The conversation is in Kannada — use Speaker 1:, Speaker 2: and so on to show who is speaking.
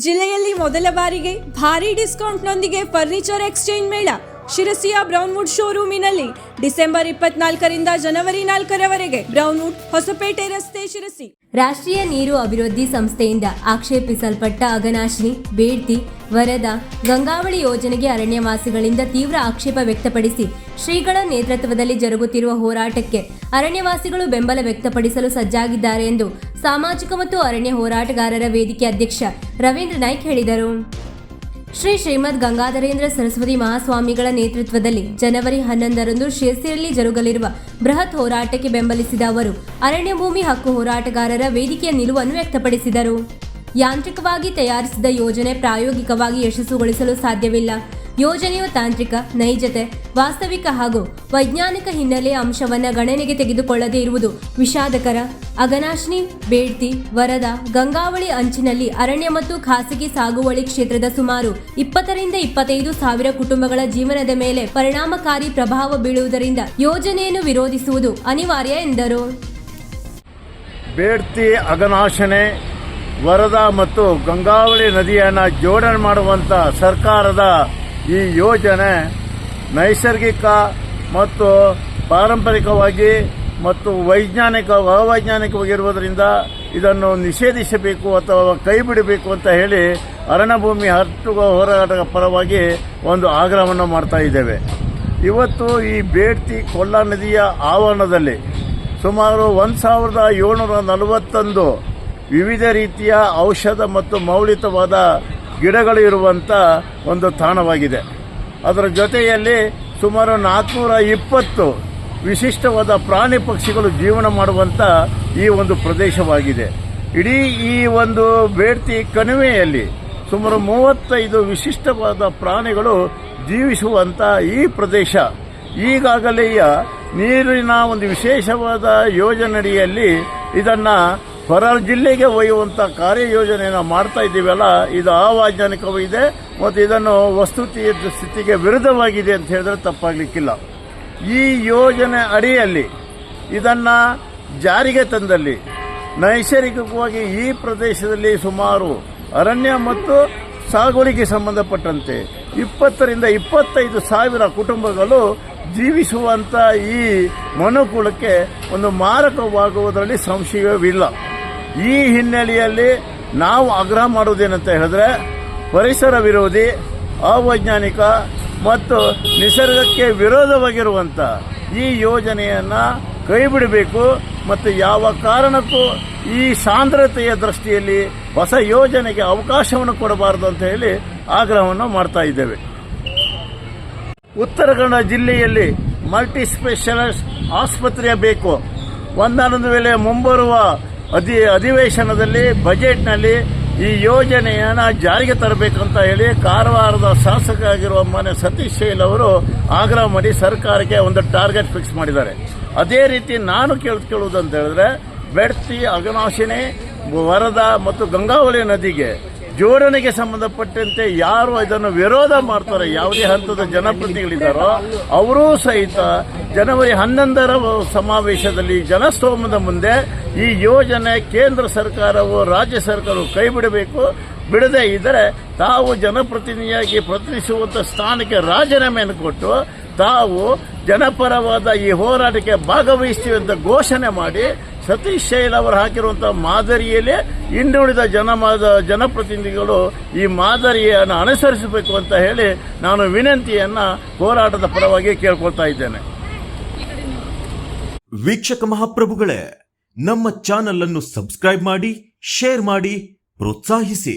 Speaker 1: ಜಿಲ್ಲೆಯಲ್ಲಿ ಮೊದಲ ಬಾರಿಗೆ ಭಾರಿ ಡಿಸ್ಕೌಂಟ್ನೊಂದಿಗೆ ಫರ್ನಿಚರ್ ಎಕ್ಸ್ಚೇಂಜ್ ಮೇಳ ಶಿರಸಿಯ ಬ್ರೌನ್ವುಡ್ ಶೋರೂಮಿನಲ್ಲಿ ಡಿಸೆಂಬರ್ 24ರಿಂದ ಜನವರಿ 4ರವರೆಗೆ ಬ್ರೌನ್ವುಡ್ ಹೊಸಪೇಟೆ ರಸ್ತೆ ಶಿರಸಿ.
Speaker 2: ರಾಷ್ಟ್ರೀಯ ನೀರು ಅಭಿವೃದ್ಧಿ ಸಂಸ್ಥೆಯಿಂದ ಆಕ್ಷೇಪಿಸಲ್ಪಟ್ಟ ಅಘನಾಶಿನಿ, ಬೇಡ್ತಿ, ವರದಾ, ಗಂಗಾವಳಿ ಯೋಜನೆಗೆ ಅರಣ್ಯವಾಸಿಗಳಿಂದ ತೀವ್ರ ಆಕ್ಷೇಪ ವ್ಯಕ್ತಪಡಿಸಿ ಶ್ರೀಗಳ ನೇತೃತ್ವದಲ್ಲಿ ಜರುಗುತ್ತಿರುವ ಹೋರಾಟಕ್ಕೆ ಅರಣ್ಯವಾಸಿಗಳು ಬೆಂಬಲ ವ್ಯಕ್ತಪಡಿಸಲು ಸಜ್ಜಾಗಿದ್ದಾರೆ ಎಂದು ಸಾಮಾಜಿಕ ಮತ್ತು ಅರಣ್ಯ ಹೋರಾಟಗಾರರ ವೇದಿಕೆ ಅಧ್ಯಕ್ಷ ರವೀಂದ್ರ ನಾಯ್ಕ್ ಹೇಳಿದರು. ಶ್ರೀಮದ್ ಗಂಗಾಧರೇಂದ್ರ ಸರಸ್ವತಿ ಮಹಾಸ್ವಾಮಿಗಳ ನೇತೃತ್ವದಲ್ಲಿ ಜನವರಿ 11ರಂದು ಶಿರಸಿಯಲ್ಲಿ ಜರುಗಲಿರುವ ಬೃಹತ್ ಹೋರಾಟಕ್ಕೆ ಬೆಂಬಲಿಸಿದ ಅವರು ಅರಣ್ಯ ಭೂಮಿ ಹಕ್ಕು ಹೋರಾಟಗಾರರ ವೇದಿಕೆಯ ನಿಲುವನ್ನು ವ್ಯಕ್ತಪಡಿಸಿದರು. ಯಾಂತ್ರಿಕವಾಗಿ ತಯಾರಿಸಿದ ಯೋಜನೆ ಪ್ರಾಯೋಗಿಕವಾಗಿ ಯಶಸ್ಸುಗೊಳಿಸಲು ಸಾಧ್ಯವಿಲ್ಲ. ಯೋಜನೆಯು ತಾಂತ್ರಿಕ, ನೈಜತೆ, ವಾಸ್ತವಿಕ ಹಾಗೂ ವೈಜ್ಞಾನಿಕ ಹಿನ್ನೆಲೆಯ ಅಂಶವನ್ನು ಗಣನೆಗೆ ತೆಗೆದುಕೊಳ್ಳದೇ ಇರುವುದು ವಿಷಾದಕರ. ಅಘನಾಶಿನಿ, ಬೇಡ್ತಿ, ವರದಾ, ಗಂಗಾವಳಿ ಅಂಚಿನಲ್ಲಿ ಅರಣ್ಯ ಮತ್ತು ಖಾಸಗಿ ಸಾಗುವಳಿ ಕ್ಷೇತ್ರದ ಸುಮಾರು 20ರಿಂದ 25 ಸಾವಿರ ಕುಟುಂಬಗಳ ಜೀವನದ ಮೇಲೆ ಪರಿಣಾಮಕಾರಿ ಪ್ರಭಾವ ಬೀಳುವುದರಿಂದ ಯೋಜನೆಯನ್ನು ವಿರೋಧಿಸುವುದು ಅನಿವಾರ್ಯ ಎಂದರು.
Speaker 3: ಬೇಡ್ತಿ, ಅಘನಾಶಿನಿ, ವರದಾ ಮತ್ತು ಗಂಗಾವಳಿ ನದಿಯನ್ನು ಜೋಡಣೆ ಮಾಡುವಂಥ ಸರ್ಕಾರದ ಈ ಯೋಜನೆ ನೈಸರ್ಗಿಕ ಮತ್ತು ಪಾರಂಪರಿಕವಾಗಿ ಮತ್ತು ಅವೈಜ್ಞಾನಿಕವಾಗಿರುವುದರಿಂದ ಇದನ್ನು ನಿಷೇಧಿಸಬೇಕು ಅಥವಾ ಕೈ ಬಿಡಬೇಕು ಅಂತ ಹೇಳಿ ಅರಣ್ಯ ಭೂಮಿ ಹಕ್ಕು ಹೋರಾಟದ ಪರವಾಗಿ ಒಂದು ಆಗ್ರಹವನ್ನು ಮಾಡ್ತಾ ಇದ್ದೇವೆ. ಇವತ್ತು ಈ ಬೇಡ್ತಿ ಕೊಳ್ಳ ನದಿಯ ಆವರಣದಲ್ಲಿ ಸುಮಾರು 1741 ವಿವಿಧ ರೀತಿಯ ಔಷಧ ಮತ್ತು ಮೌಲಿಕವಾದ ಗಿಡಗಳು ಇರುವಂಥ ಒಂದು ತಾಣವಾಗಿದೆ. ಅದರ ಜೊತೆಯಲ್ಲಿ ಸುಮಾರು 420 ವಿಶಿಷ್ಟವಾದ ಪ್ರಾಣಿ ಪಕ್ಷಿಗಳು ಜೀವನ ಮಾಡುವಂಥ ಈ ಒಂದು ಪ್ರದೇಶವಾಗಿದೆ. ಇಡೀ ಈ ಒಂದು ಬೇಡ್ತಿ ಕಣಿವೆಯಲ್ಲಿ ಸುಮಾರು 35 ವಿಶಿಷ್ಟವಾದ ಪ್ರಾಣಿಗಳು ಜೀವಿಸುವಂಥ ಈ ಪ್ರದೇಶ ಈಗಾಗಲೇ ನೀರಿನ ಒಂದು ವಿಶೇಷವಾದ ಯೋಜನೆಯಡಿಯಲ್ಲಿ ಇದನ್ನು ಹೊರ ಜಿಲ್ಲೆಗೆ ಒಯ್ಯುವಂಥ ಕಾರ್ಯಯೋಜನೆಯನ್ನು ಮಾಡ್ತಾ ಇದ್ದೀವಲ್ಲ, ಇದು ಅವೈಜ್ಞಾನಿಕವಿದೆ ಮತ್ತು ಇದನ್ನು ಸ್ಥಿತಿಗೆ ವಿರುದ್ಧವಾಗಿದೆ ಅಂತ ಹೇಳಿದ್ರೆ ತಪ್ಪಾಗಲಿಕ್ಕಿಲ್ಲ. ಈ ಯೋಜನೆ ಅಡಿಯಲ್ಲಿ ಇದನ್ನು ಜಾರಿಗೆ ತಂದಲ್ಲಿ ನೈಸರ್ಗಿಕವಾಗಿ ಈ ಪ್ರದೇಶದಲ್ಲಿ ಸುಮಾರು ಅರಣ್ಯ ಮತ್ತು ಸಾಗುವಳಿಗೆ ಸಂಬಂಧಪಟ್ಟಂತೆ 20ರಿಂದ 25 ಸಾವಿರ ಕುಟುಂಬಗಳು ಜೀವಿಸುವಂಥ ಈ ಮನುಕುಲಕ್ಕೆ ಒಂದು ಮಾರಕವಾಗುವುದರಲ್ಲಿ ಸಂಶಯವಿಲ್ಲ. ಈ ಹಿನ್ನೆಲೆಯಲ್ಲಿ ನಾವು ಆಗ್ರಹ ಮಾಡುವುದೇನಂತ ಹೇಳಿದ್ರೆ ಪರಿಸರ ವಿರೋಧಿ, ಅವೈಜ್ಞಾನಿಕ ಮತ್ತು ನಿಸರ್ಗಕ್ಕೆ ವಿರೋಧವಾಗಿರುವಂಥ ಈ ಯೋಜನೆಯನ್ನು ಕೈಬಿಡಬೇಕು ಮತ್ತು ಯಾವ ಕಾರಣಕ್ಕೂ ಈ ಸಾಂದ್ರತೆಯ ದೃಷ್ಟಿಯಲ್ಲಿ ಹೊಸ ಯೋಜನೆಗೆ ಅವಕಾಶವನ್ನು ಕೊಡಬಾರದು ಅಂತ ಹೇಳಿ ಆಗ್ರಹವನ್ನು ಮಾಡ್ತಾ ಇದ್ದೇವೆ. ಉತ್ತರ ಕನ್ನಡ ಜಿಲ್ಲೆಯಲ್ಲಿ ಮಲ್ಟಿ ಸ್ಪೆಷಲಿಸ್ಟ್ ಆಸ್ಪತ್ರೆ ಬೇಕು. ಒಂದಾನೊಂದು ವೇಳೆ ಮುಂಬರುವ ಅಧಿವೇಶನದಲ್ಲಿ ಬಜೆಟ್ನಲ್ಲಿ ಈ ಯೋಜನೆಯನ್ನು ಜಾರಿಗೆ ತರಬೇಕಂತ ಹೇಳಿ ಕಾರವಾರದ ಶಾಸಕ ಆಗಿರುವ ಮಾನ್ಯ ಸತೀಶ್ ಶೈಲ್ ಅವರು ಆಗ್ರಹ ಮಾಡಿ ಸರ್ಕಾರಕ್ಕೆ ಒಂದು ಟಾರ್ಗೆಟ್ ಫಿಕ್ಸ್ ಮಾಡಿದ್ದಾರೆ. ಅದೇ ರೀತಿ ನಾನು ಕೇಳುವುದಂತ ಹೇಳಿದ್ರೆ ಬೇಡ್ತಿ, ಅಘನಾಶಿನಿ, ವರದಾ ಮತ್ತು ಗಂಗಾವಳಿ ನದಿಗೆ ಜೋಡಣೆಗೆ ಸಂಬಂಧಪಟ್ಟಂತೆ ಯಾರು ಇದನ್ನು ವಿರೋಧ ಮಾಡ್ತಾರೆ, ಯಾವುದೇ ಹಂತದ ಜನಪ್ರತಿನಿಧಿಗಳಿದ್ದಾರೋ ಅವರೂ ಸಹಿತ ಜನವರಿ 11ರ ಸಮಾವೇಶದಲ್ಲಿ ಜನಸ್ತೋಮದ ಮುಂದೆ ಈ ಯೋಜನೆ ಕೇಂದ್ರ ಸರ್ಕಾರವು ರಾಜ್ಯ ಸರ್ಕಾರವು ಕೈ ಬಿಡಬೇಕು. ಬಿಡದೇ ಇದ್ದರೆ ತಾವು ಜನಪ್ರತಿನಿಧಿಯಾಗಿ ಪ್ರತಿನಿಧಿಸುವಂಥ ಸ್ಥಾನಕ್ಕೆ ರಾಜೀನಾಮೆಯನ್ನು ಕೊಟ್ಟು ತಾವು ಜನಪರವಾದ ಈ ಹೋರಾಟಕ್ಕೆ ಭಾಗವಹಿಸ್ತೀವಿ ಅಂತ ಘೋಷಣೆ ಮಾಡಿ ಸತೀಶ್ ಶೈಲ್ ಅವರು ಹಾಕಿರುವಂಥ ಮಾದರಿಯಲ್ಲೇ ಇನ್ನುಳಿದ ಜನಪ್ರತಿನಿಧಿಗಳು ಈ ಮಾದರಿಯನ್ನು ಅನುಸರಿಸಬೇಕು ಅಂತ ಹೇಳಿ ನಾನು ವಿನಂತಿಯನ್ನು ಹೋರಾಟದ ಪರವಾಗಿ ಕೇಳ್ಕೊಳ್ತಾ ಇದ್ದೇನೆ.
Speaker 4: ವೀಕ್ಷಕ ಮಹಾಪ್ರಭುಗಳೇ, ನಮ್ಮ ಚಾನೆಲ್ ಅನ್ನು ಸಬ್ಸ್ಕ್ರೈಬ್ ಮಾಡಿ, ಶೇರ್ ಮಾಡಿ, ಪ್ರೋತ್ಸಾಹಿಸಿ.